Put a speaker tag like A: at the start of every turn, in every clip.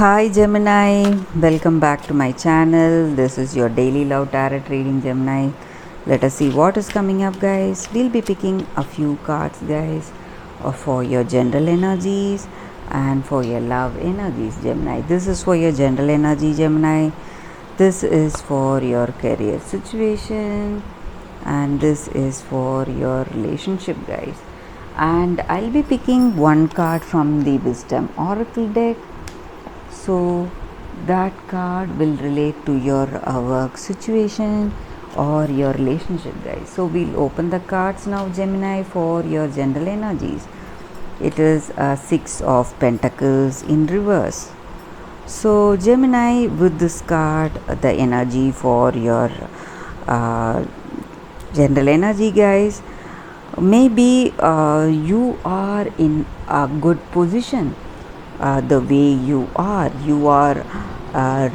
A: Hi Gemini, welcome back to my channel. This is your daily love tarot reading, Gemini. Let us see what is coming up, guys. We'll be picking a few cards, guys, for your general energies and for your love energies, Gemini. This is for your general energy, Gemini. This is for your career situation and this is for your relationship, guys. And I'll be picking one card from the Wisdom Oracle deck. So that card will relate to your work situation or your relationship, guys. So we'll open the cards now, Gemini, for your general energies. It is a Six of Pentacles in reverse. So Gemini, with this card, the energy for your general energy, guys, maybe you are in a good position. The way you are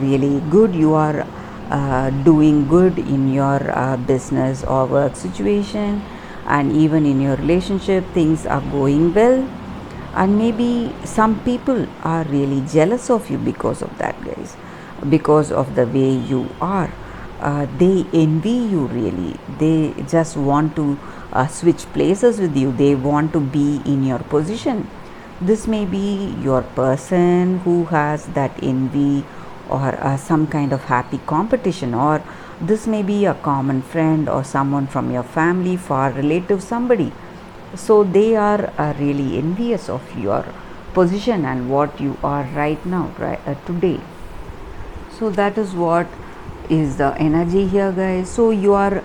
A: really good. You are doing good in your business or work situation, and even in your relationship things are going well, and maybe some people are really jealous of you because of that, guys, because of the way you are. They envy you, really. They just want to switch places with you. They want to be in your position. This may be your person who has that envy or some kind of happy competition, or this may be a common friend or someone from your family, far relative, somebody. So they are really envious of your position and what you are right now, today. So that is what is the energy here, guys. So you are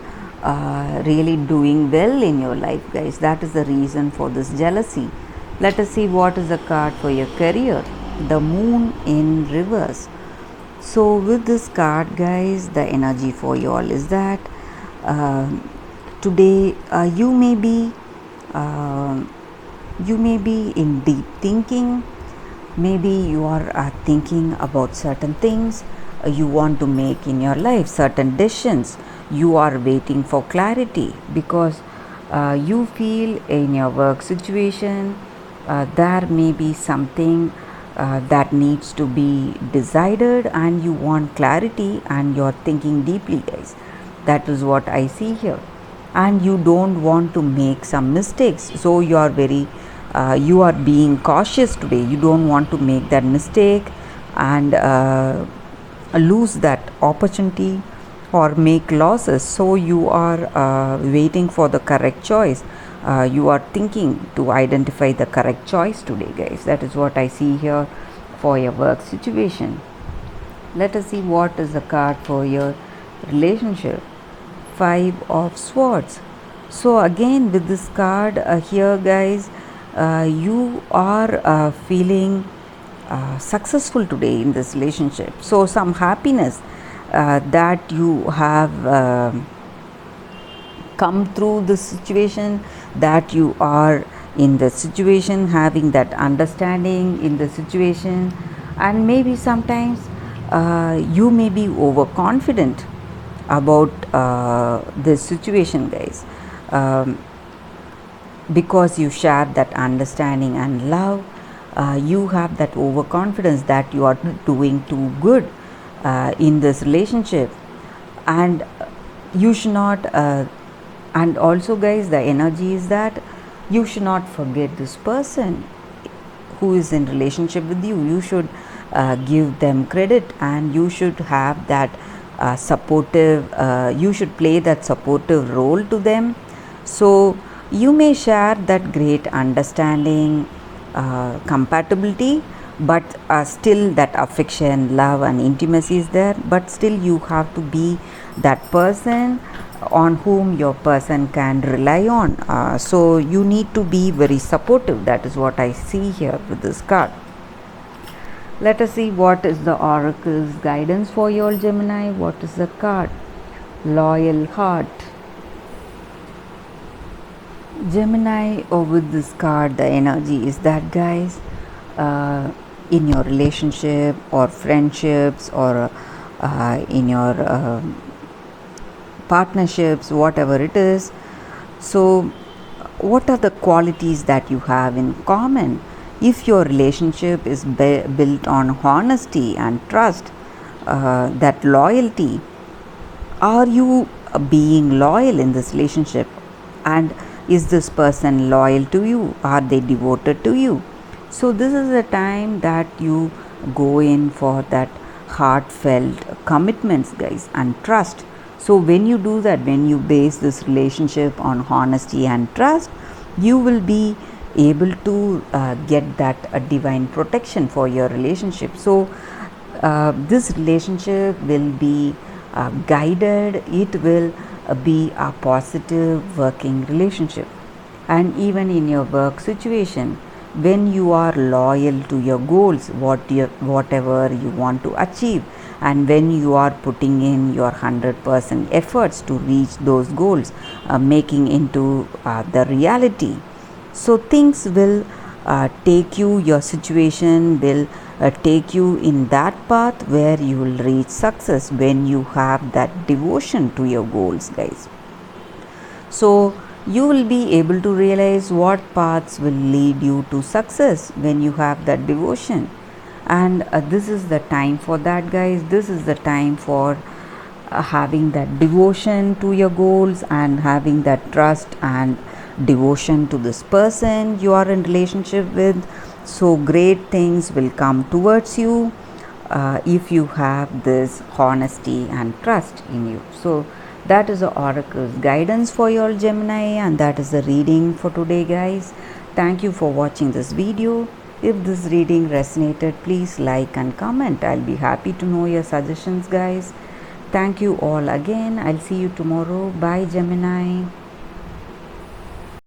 A: really doing well in your life, guys. That is the reason for this jealousy. Let us see what is the card for your career. The Moon in reverse. So with this card, guys, the energy for you all is that today you may be in deep thinking. Maybe you are thinking about certain things you want to make in your life, certain decisions. You are waiting for clarity because you feel in your work situation there may be something that needs to be decided, and you want clarity and you're thinking deeply, guys. That is what I see here. And you don't want to make some mistakes, so you are very you are being cautious today. You don't want to make that mistake and lose that opportunity or make losses. So you are waiting for the correct choice. You are thinking to identify the correct choice today, guys. That is what I see here for your work situation. Let us see what is the card for your relationship. Five of Swords. So again with this card here, guys, you are feeling successful today in this relationship. So some happiness that you have come through this situation, that you are in the situation, having that understanding in the situation. And maybe sometimes you may be overconfident about this situation, guys, because you share that understanding and love. You have that overconfidence that you are doing too good in this relationship, and you should not and also, guys, the energy is that you should not forget this person who is in relationship with you. You should give them credit, and you should have that supportive you should play that supportive role to them. So you may share that great understanding, compatibility, but still that affection, love and intimacy is there. But still you have to be that person on whom your person can rely on. So you need to be very supportive. That is what I see here with this card. Let us see what is the oracle's guidance for your Gemini. What is the card? Loyal Heart. Gemini, with this card, the energy is that, guys, in your relationship or friendships or in your partnerships, whatever it is. So what are the qualities that you have in common If your relationship is built on honesty and trust, that loyalty, are you being loyal in this relationship? And is this person loyal to you? Are they devoted to you? So this is the time that you go in for that heartfelt commitments, guys, and trust. So when you do that, when you base this relationship on honesty and trust, you will be able to get that divine protection for your relationship. So this relationship will be guided, it will be a positive working relationship. And even in your work situation, when you are loyal to your goals, whatever you want to achieve, and when you are putting in your 100% efforts to reach those goals, making into the reality, so things will take you, your situation will take you in that path where you will reach success when you have that devotion to your goals, guys. So you will be able to realize what paths will lead you to success when you have that devotion. And this is the time for that, guys. This is the time for having that devotion to your goals and having that trust and devotion to this person you are in relationship with. So great things will come towards you if you have this honesty and trust in you. So that is the oracle's guidance for your Gemini, and that is the reading for today, guys. Thank you for watching this video. If this reading resonated, please like and comment. I'll be happy to know your suggestions, guys. Thank you all again. I'll see you tomorrow. Bye, Gemini.